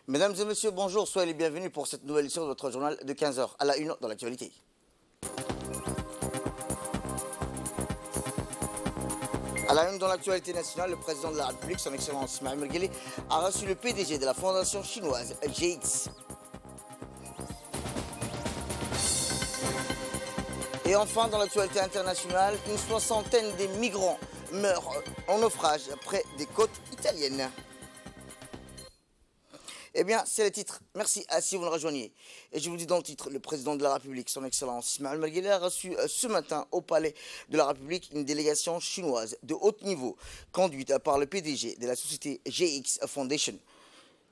Mesdames et messieurs, bonjour, soyez les bienvenus pour cette nouvelle édition de votre journal de 15 heures. À la une dans l'actualité. À la une dans l'actualité nationale, le président de la République, son Excellence Ismaël Merguele, a reçu le PDG de la fondation chinoise GX. Et enfin, dans l'actualité internationale, une soixantaine de migrants meurent en naufrage près des côtes italiennes. Eh bien, c'est le titre. Merci si vous nous rejoignez. Et je vous dis dans le titre, le président de la République, son Excellence Ismaël Merguele, a reçu ce matin au Palais de la République une délégation chinoise de haut niveau, conduite par le PDG de la société GX Foundation.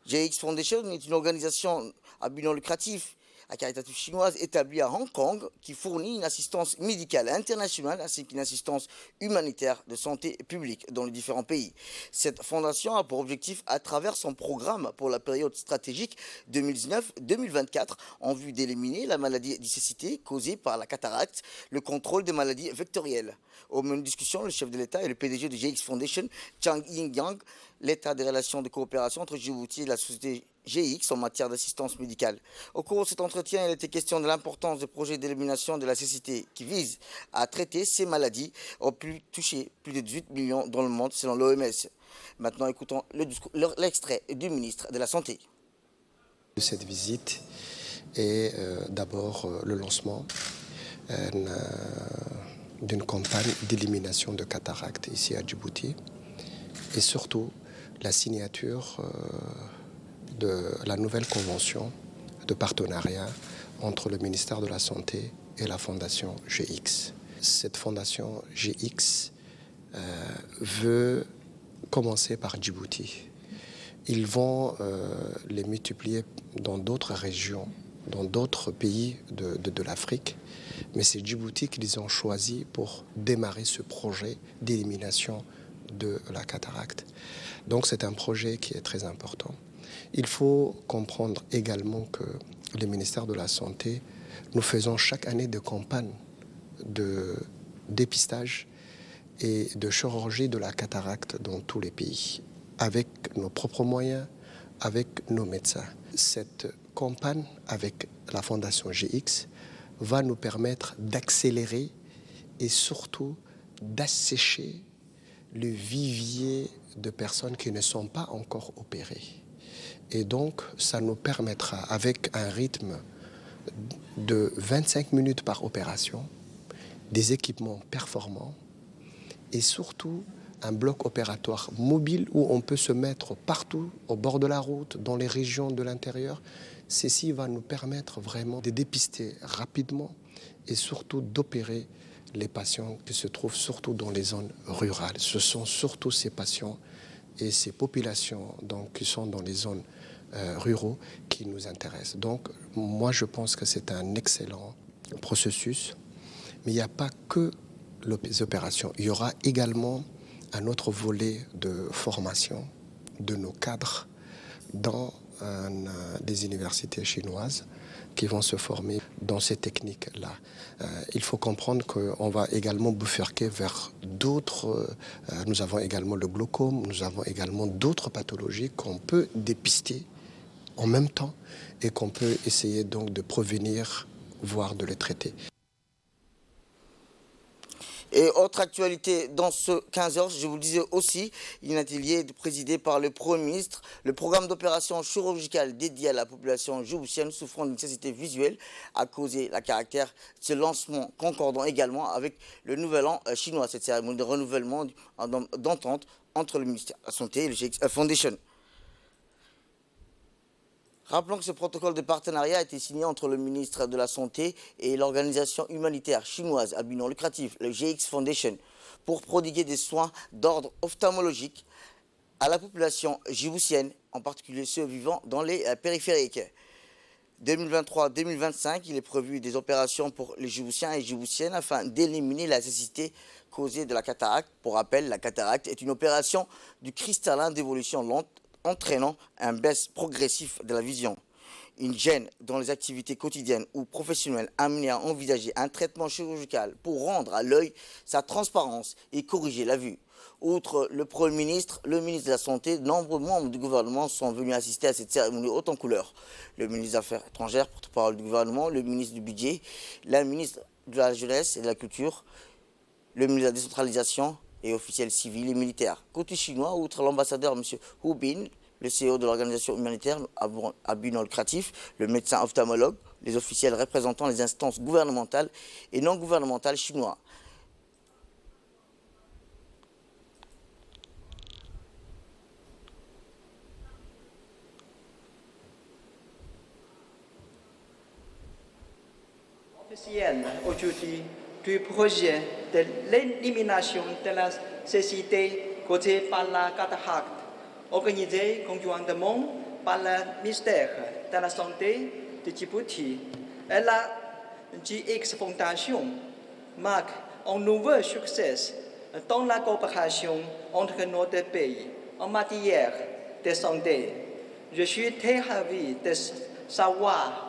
GX Foundation est une organisation à but non lucratif à caritative chinoise établie à Hong Kong qui fournit une assistance médicale internationale ainsi qu'une assistance humanitaire de santé publique dans les différents pays. Cette fondation a pour objectif, à travers son programme pour la période stratégique 2019-2024, en vue d'éliminer la maladie de cécité causée par la cataracte, le contrôle des maladies vectorielles. Au menu de discussion, le chef de l'État et le PDG de GX Foundation, Chang Ying-yang, l'état des relations de coopération entre Djibouti et la société GX en matière d'assistance médicale. Au cours de cet entretien, il était question de l'importance des projets d'élimination de la cécité qui visent à traiter ces maladies ont pu toucher plus de 18 millions dans le monde selon l'OMS. Maintenant, écoutons l'extrait du ministre de la Santé. Cette visite est d'abord le lancement d'une campagne d'élimination de cataracte ici à Djibouti et surtout la signature de la nouvelle convention de partenariat entre le ministère de la Santé et la fondation GX. Cette fondation GX veut commencer par Djibouti. Ils vont les multiplier dans d'autres régions, dans d'autres pays de l'Afrique, mais c'est Djibouti qu'ils ont choisi pour démarrer ce projet d'élimination de la cataracte. Donc c'est un projet qui est très important. Il faut comprendre également que le ministère de la Santé, nous faisons chaque année des campagnes de dépistage et de chirurgie de la cataracte dans tous les pays, avec nos propres moyens, avec nos médecins. Cette campagne avec la Fondation GX va nous permettre d'accélérer et surtout d'assécher le vivier de personnes qui ne sont pas encore opérées. Et donc, ça nous permettra, avec un rythme de 25 minutes par opération, des équipements performants et surtout un bloc opératoire mobile où on peut se mettre partout, au bord de la route, dans les régions de l'intérieur. Ceci va nous permettre vraiment de dépister rapidement et surtout d'opérer les patients qui se trouvent surtout dans les zones rurales. Ce sont surtout ces patients et ces populations donc, qui sont dans les zones ruraux qui nous intéressent. Donc moi je pense que c'est un excellent processus, mais il n'y a pas que les opérations. Il y aura également un autre volet de formation de nos cadres dans des universités chinoises qui vont se former dans ces techniques-là. Il faut comprendre qu'on va également bifurquer vers d'autres. Nous avons également le glaucome, nous avons également d'autres pathologies qu'on peut dépister en même temps et qu'on peut essayer donc de prévenir, voire de les traiter. Et autre actualité dans ce 15 heures, je vous le disais aussi, un atelier présidé par le Premier ministre, le programme d'opération chirurgicale dédié à la population djiboutienne souffrant d'une cécité visuelle a causé la caractère de ce lancement concordant également avec le Nouvel An chinois, cette cérémonie de renouvellement d'entente entre le ministère de la Santé et le GX Foundation. Rappelons que ce protocole de partenariat a été signé entre le ministre de la Santé et l'organisation humanitaire chinoise à but non lucratif, le GX Foundation, pour prodiguer des soins d'ordre ophtalmologique à la population djiboutienne, en particulier ceux vivant dans les périphériques. 2023-2025, il est prévu des opérations pour les Djiboutiens et Djiboutiennes afin d'éliminer la cécité causée de la cataracte. Pour rappel, la cataracte est une opération du cristallin d'évolution lente entraînant un baisse progressif de la vision. Une gêne dans les activités quotidiennes ou professionnelles amenée à envisager un traitement chirurgical pour rendre à l'œil sa transparence et corriger la vue. Outre le Premier ministre, le ministre de la Santé, de nombreux membres du gouvernement sont venus assister à cette cérémonie haute en couleur. Le ministre des Affaires étrangères, porte-parole du gouvernement, le ministre du Budget, la ministre de la Jeunesse et de la Culture, le ministre de la Décentralisation et officiels civils et militaires. Côté chinois, outre l'ambassadeur M. Hu Bin, le CEO de l'organisation humanitaire à but non lucratif, le médecin ophtalmologue, les officiels représentant les instances gouvernementales et non gouvernementales chinois. Aujourd'hui du projet de l'élimination de la cécité causée par la cataracte, organisé conjointement par le ministère de la Santé de Djibouti et la GX Foundation, marque un nouveau succès dans la coopération entre nos deux pays en matière de santé. Je suis très ravi de savoir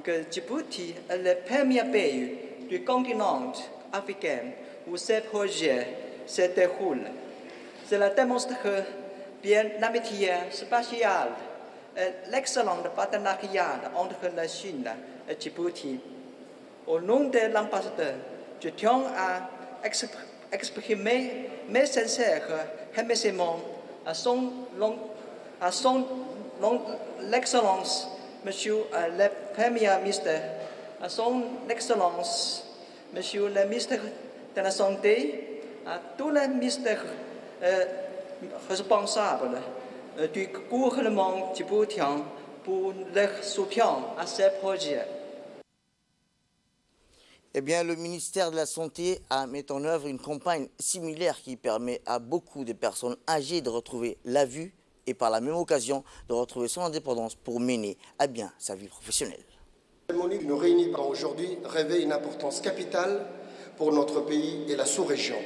que Djibouti est le premier pays du continent africain où ce projet se déroule. Cela démontre bien l'amitié spatiale et l'excellent partenariat entre la Chine et Djibouti. Au nom de l'ambassadeur, je tiens à exprimer mes sincères remerciements à son Excellence, Monsieur le Premier ministre, à son Excellence, Monsieur le ministre de la Santé, à tous les ministères responsables du gouvernement djiboutien pour leur soutien à ce projet. Eh bien, le ministère de la Santé a mis en œuvre une campagne similaire qui permet à beaucoup de personnes âgées de retrouver la vue et par la même occasion de retrouver son indépendance pour mener à bien sa vie professionnelle. La cérémonie qui nous réunit aujourd'hui revêt une importance capitale pour notre pays et la sous-région.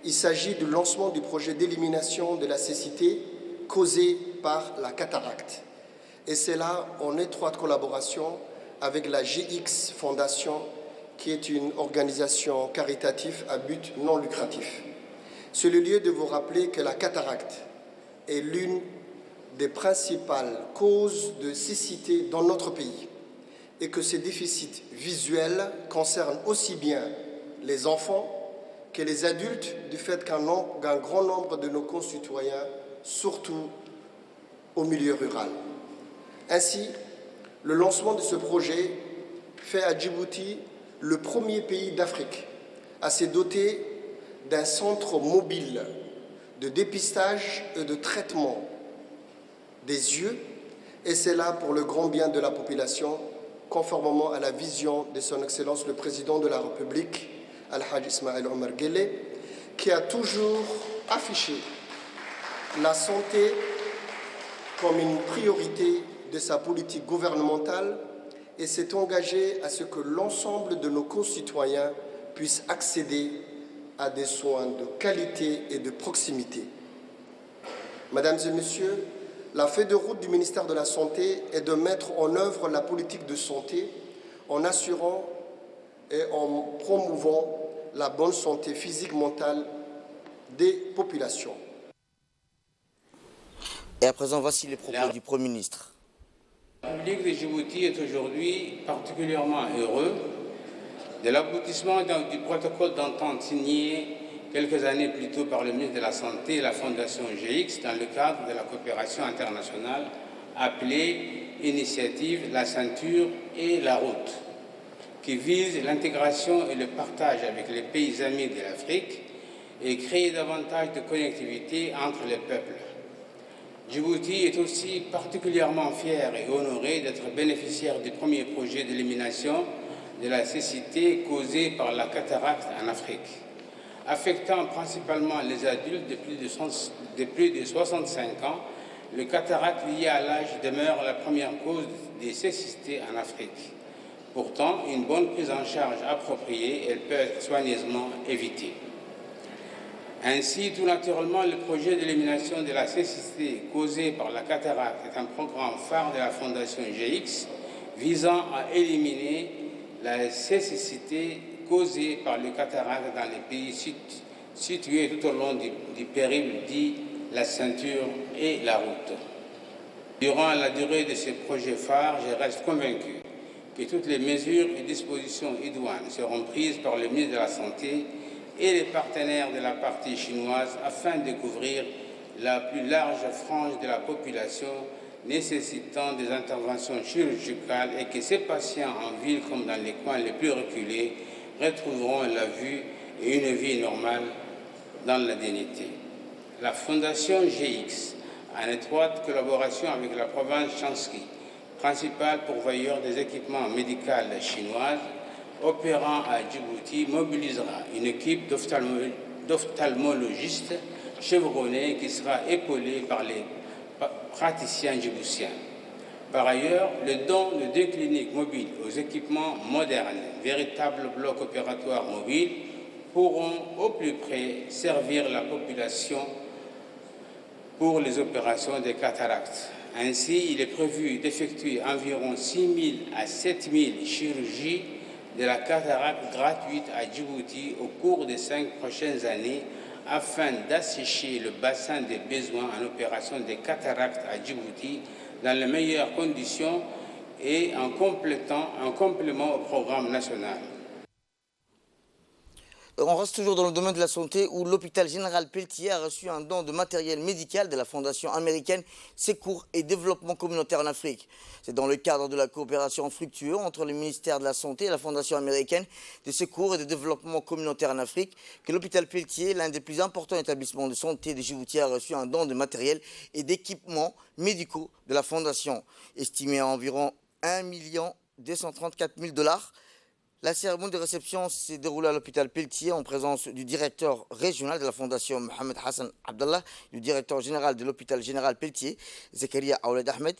Il s'agit du lancement du projet d'élimination de la cécité causée par la cataracte. Et c'est là en étroite collaboration avec la GX Foundation, qui est une organisation caritative à but non lucratif. C'est le lieu de vous rappeler que la cataracte est l'une des principales causes de cécité dans notre pays et que ces déficits visuels concernent aussi bien les enfants que les adultes du fait qu'un grand nombre de nos concitoyens, surtout au milieu rural. Ainsi, le lancement de ce projet fait à Djibouti le premier pays d'Afrique à se doter d'un centre mobile de dépistage et de traitement des yeux, et c'est là pour le grand bien de la population, conformément à la vision de son Excellence le Président de la République, Al-Hajj Ismaël Omar Guelleh, qui a toujours affiché la santé comme une priorité de sa politique gouvernementale et s'est engagé à ce que l'ensemble de nos concitoyens puissent accéder à des soins de qualité et de proximité. Mesdames et messieurs, la feuille de route du ministère de la Santé est de mettre en œuvre la politique de santé en assurant et en promouvant la bonne santé physique et mentale des populations. Et à présent, voici les propos du Premier ministre. La République de Djibouti est aujourd'hui particulièrement heureux de l'aboutissement du protocole d'entente signé quelques années plus tôt par le ministre de la Santé et la Fondation GX dans le cadre de la coopération internationale appelée Initiative La Ceinture et la Route, qui vise l'intégration et le partage avec les pays amis de l'Afrique et créer davantage de connectivité entre les peuples. Djibouti est aussi particulièrement fier et honoré d'être bénéficiaire du premier projet d'élimination de la cécité causée par la cataracte en Afrique, affectant principalement les adultes de plus de 65 ans. Le cataracte lié à l'âge demeure la première cause des cécité en Afrique. Pourtant, une bonne prise en charge appropriée, elle peut être soigneusement évitée. Ainsi, tout naturellement, le projet d'élimination de la cécité causée par la cataracte est un programme phare de la Fondation GX visant à éliminer la cécité causée par le cataracte dans les pays située tout au long du périple dit la ceinture et la route. Durant la durée de ces projets phares, je reste convaincu que toutes les mesures et dispositions idoines seront prises par le ministre de la Santé et les partenaires de la partie chinoise afin de couvrir la plus large frange de la population nécessitant des interventions chirurgicales et que ces patients en ville comme dans les coins les plus reculés retrouveront la vue et une vie normale dans la dignité. La Fondation GX, en étroite collaboration avec la province Shanxi, principal pourvoyeur des équipements médicaux chinois, opérant à Djibouti, mobilisera une équipe d'ophtalmologistes chevronnés qui sera épaulée par les praticiens djiboutiens. Par ailleurs, le don de 2 cliniques mobiles aux équipements modernes, véritables blocs opératoires mobiles, pourront au plus près servir la population pour les opérations de cataractes. Ainsi, il est prévu d'effectuer environ 6 000 à 7 000 chirurgies de la cataracte gratuite à Djibouti au cours des 5 prochaines années afin d'assécher le bassin des besoins en opération de cataractes à Djibouti dans les meilleures conditions et en complément au programme national. On reste toujours dans le domaine de la santé où l'hôpital général Pelletier a reçu un don de matériel médical de la fondation américaine Secours et Développement Communautaire en Afrique. C'est dans le cadre de la coopération fructueuse entre le ministère de la Santé et la fondation américaine de Secours et de Développement Communautaire en Afrique que l'hôpital Pelletier, l'un des plus importants établissements de santé de Djibouti, a reçu un don de matériel et d'équipements médicaux de la fondation, estimé à environ 1 234 000 $. La cérémonie de réception s'est déroulée à l'hôpital Pelletier en présence du directeur régional de la fondation Mohamed Hassan Abdallah, du directeur général de l'hôpital général Pelletier, Zakaria Aouled Ahmed,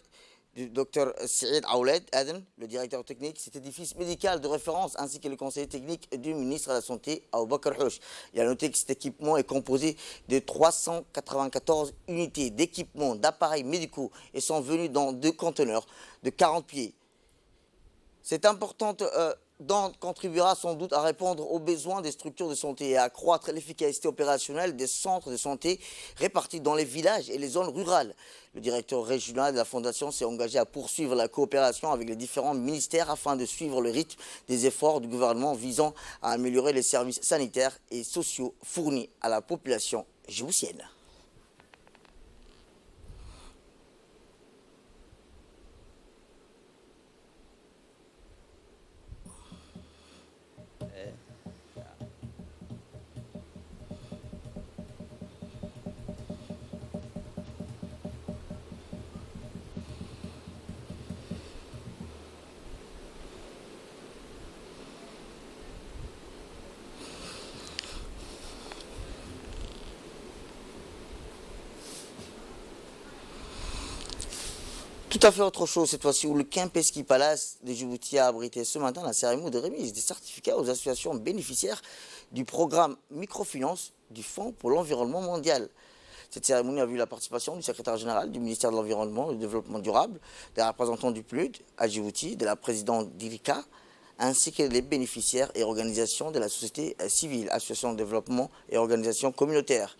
du docteur Saïd Aouled Aden, le directeur technique, cet édifice médical de référence, ainsi que le conseiller technique du ministre de la Santé, Aboubakar Houch. Il a noté que cet équipement est composé de 394 unités d'équipements, d'appareils médicaux et sont venus dans 2 conteneurs de 40 pieds. Cette importante don contribuera sans doute à répondre aux besoins des structures de santé et à accroître l'efficacité opérationnelle des centres de santé répartis dans les villages et les zones rurales. Le directeur régional de la Fondation s'est engagé à poursuivre la coopération avec les différents ministères afin de suivre le rythme des efforts du gouvernement visant à améliorer les services sanitaires et sociaux fournis à la population djiboutienne. Tout à fait autre chose cette fois-ci où le Kempinski Palace de Djibouti a abrité ce matin la cérémonie de remise des certificats aux associations bénéficiaires du programme microfinance du Fonds pour l'environnement mondial. Cette cérémonie a vu la participation du secrétaire général du ministère de l'Environnement et du Développement durable, des représentants du PLUD à Djibouti, de la présidente d'IRICA, ainsi que les bénéficiaires et organisations de la société civile, associations de développement et organisations communautaires.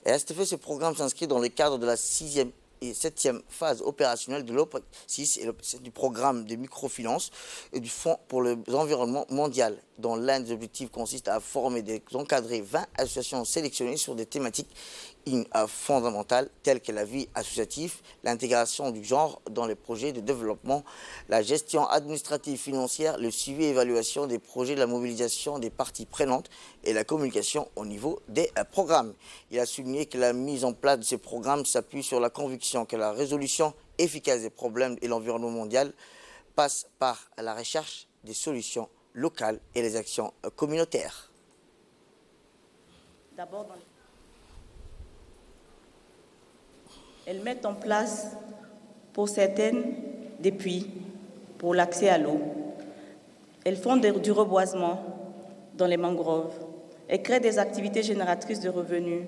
Et à cet effet, ce programme s'inscrit dans le cadre de la 6e et 7e phase opérationnelle de l'OP6 et du programme de microfinance et du Fonds pour l'environnement mondial, dont l'un des objectifs consiste à former et encadrer 20 associations sélectionnées sur des thématiques fondamentales telles que la vie associative, l'intégration du genre dans les projets de développement, la gestion administrative financière, le suivi et évaluation des projets, la mobilisation des parties prenantes et la communication au niveau des programmes. Il a souligné que la mise en place de ces programmes s'appuie sur la conviction que la résolution efficace des problèmes et l'environnement mondial passe par la recherche des solutions locales et les actions communautaires. D'abord, elles mettent en place pour certaines des puits pour l'accès à l'eau. Elles font du reboisement dans les mangroves. Elles créent des activités génératrices de revenus,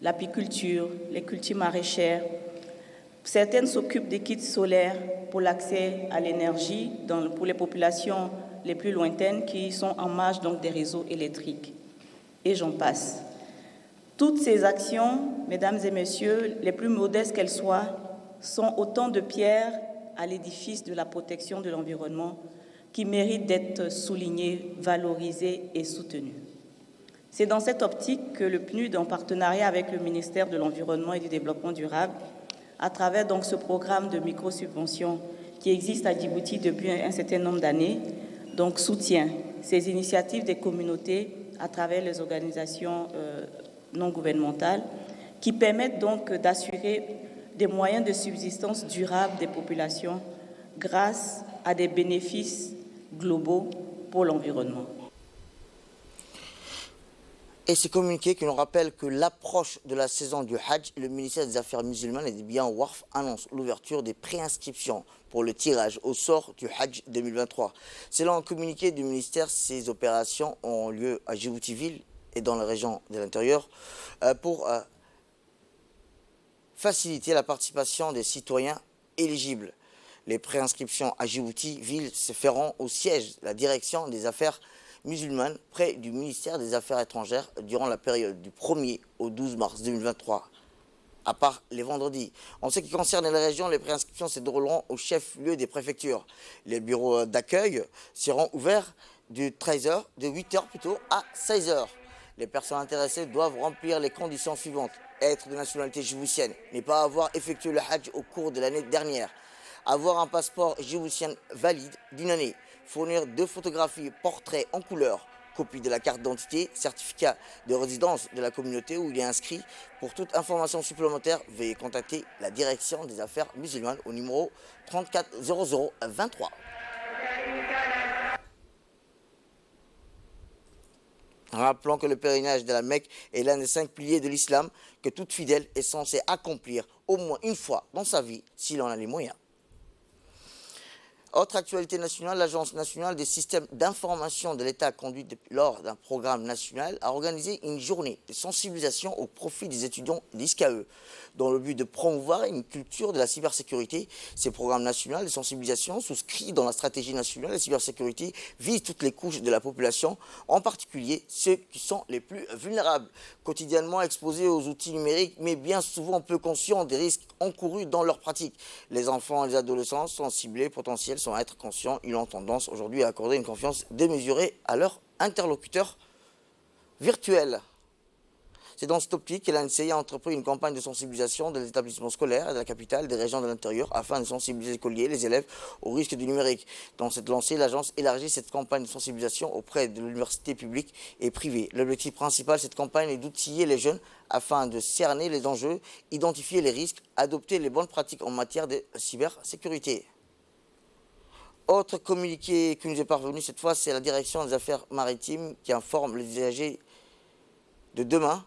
l'apiculture, les cultures maraîchères. Certaines s'occupent des kits solaires pour l'accès à l'énergie pour les populations les plus lointaines qui sont en marge donc des réseaux électriques. et j'en passe. Toutes ces actions, mesdames et messieurs, les plus modestes qu'elles soient, sont autant de pierres à l'édifice de la protection de l'environnement qui méritent d'être soulignées, valorisées et soutenues. C'est dans cette optique que le PNUD, en partenariat avec le ministère de l'Environnement et du Développement durable, à travers donc ce programme de micro-subventions qui existe à Djibouti depuis un certain nombre d'années, donc soutient ces initiatives des communautés à travers les organisations non gouvernementales qui permettent donc d'assurer des moyens de subsistance durable des populations grâce à des bénéfices globaux pour l'environnement. Et ce communiqué qui nous rappelle que l'approche de la saison du Hajj, le ministère des Affaires musulmanes et des biens Waqf annonce l'ouverture des préinscriptions pour le tirage au sort du Hajj 2023. Selon un communiqué du ministère, ces opérations ont lieu à Djibouti-Ville et dans la région de l'intérieur pour faciliter la participation des citoyens éligibles. Les préinscriptions à Djibouti-Ville se feront au siège de la direction des affaires musulmanes près du ministère des Affaires étrangères durant la période du 1er au 12 mars 2023, à part les vendredis. En ce qui concerne les régions, les préinscriptions se dérouleront au chef-lieu des préfectures. Les bureaux d'accueil seront ouverts de 8h plutôt à 16h. Les personnes intéressées doivent remplir les conditions suivantes. Être de nationalité djiboutienne, ne pas avoir effectué le Hajj au cours de l'année dernière, avoir un passeport djiboutien valide d'une année, fournir 2 photographies portraits en couleur, copie de la carte d'identité, certificat de résidence de la communauté où il est inscrit. Pour toute information supplémentaire, veuillez contacter la direction des affaires musulmanes au numéro 34 00 23. Rappelons que le pèlerinage de la Mecque est l'un des 5 piliers de l'islam que toute fidèle est censée accomplir au moins une fois dans sa vie s'il en a les moyens. Autre actualité nationale, l'Agence nationale des systèmes d'information de l'État conduite lors d'un programme national a organisé une journée de sensibilisation au profit des étudiants d'ISCAE dans le but de promouvoir une culture de la cybersécurité. Ces programmes nationaux de sensibilisation souscrits dans la stratégie nationale de cybersécurité visent toutes les couches de la population, en particulier ceux qui sont les plus vulnérables, quotidiennement exposés aux outils numériques, mais bien souvent peu conscients des risques encourus dans leur pratique. Les enfants et les adolescents sont ciblés potentiels, sans être conscients. Ils ont tendance aujourd'hui à accorder une confiance démesurée à leurs interlocuteurs virtuels. C'est dans cette optique que l'ANCI a entrepris une campagne de sensibilisation des établissements scolaires de la capitale, des régions de l'intérieur, afin de sensibiliser les écoliers, les élèves au risque du numérique. Dans cette lancée, l'agence élargit cette campagne de sensibilisation auprès de l'université publique et privée. L'objectif principal de cette campagne est d'outiller les jeunes afin de cerner les enjeux, identifier les risques, adopter les bonnes pratiques en matière de cybersécurité. Autre communiqué qui nous est parvenu cette fois, c'est la direction des affaires maritimes qui informe les usagers de demain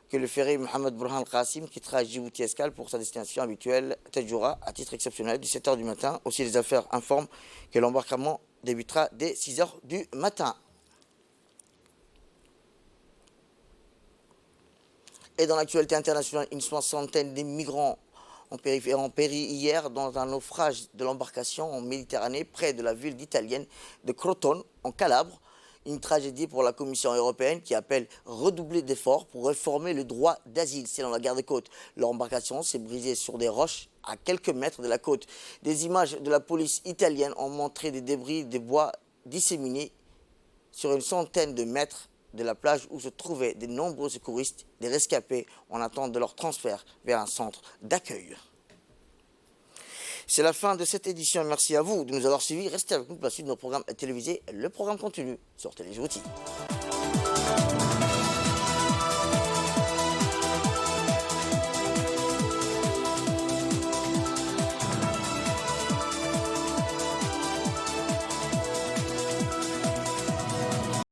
que le ferry Mohamed Burhan Al-Qassim quittera Djibouti Escale pour sa destination habituelle, Tadjoura, à titre exceptionnel, du 7h du matin. Aussi, les affaires informent que l'embarquement débutera dès 6h du matin. Et dans l'actualité internationale, une soixantaine de migrants ont péri hier dans un naufrage de l'embarcation en Méditerranée près de la ville italienne de Crotone, en Calabre. Une tragédie pour la Commission européenne qui appelle redoubler d'efforts pour réformer le droit d'asile selon la garde-côte. L'embarcation s'est brisée sur des roches à quelques mètres de la côte. Des images de la police italienne ont montré des débris de bois disséminés sur une centaine de mètres de la plage où se trouvaient de nombreux secouristes, des rescapés en attente de leur transfert vers un centre d'accueil. C'est la fin de cette édition. Merci à vous de nous avoir suivis. Restez avec nous pour la suite de nos programmes télévisés. Le programme continue sur Télé Djibouti.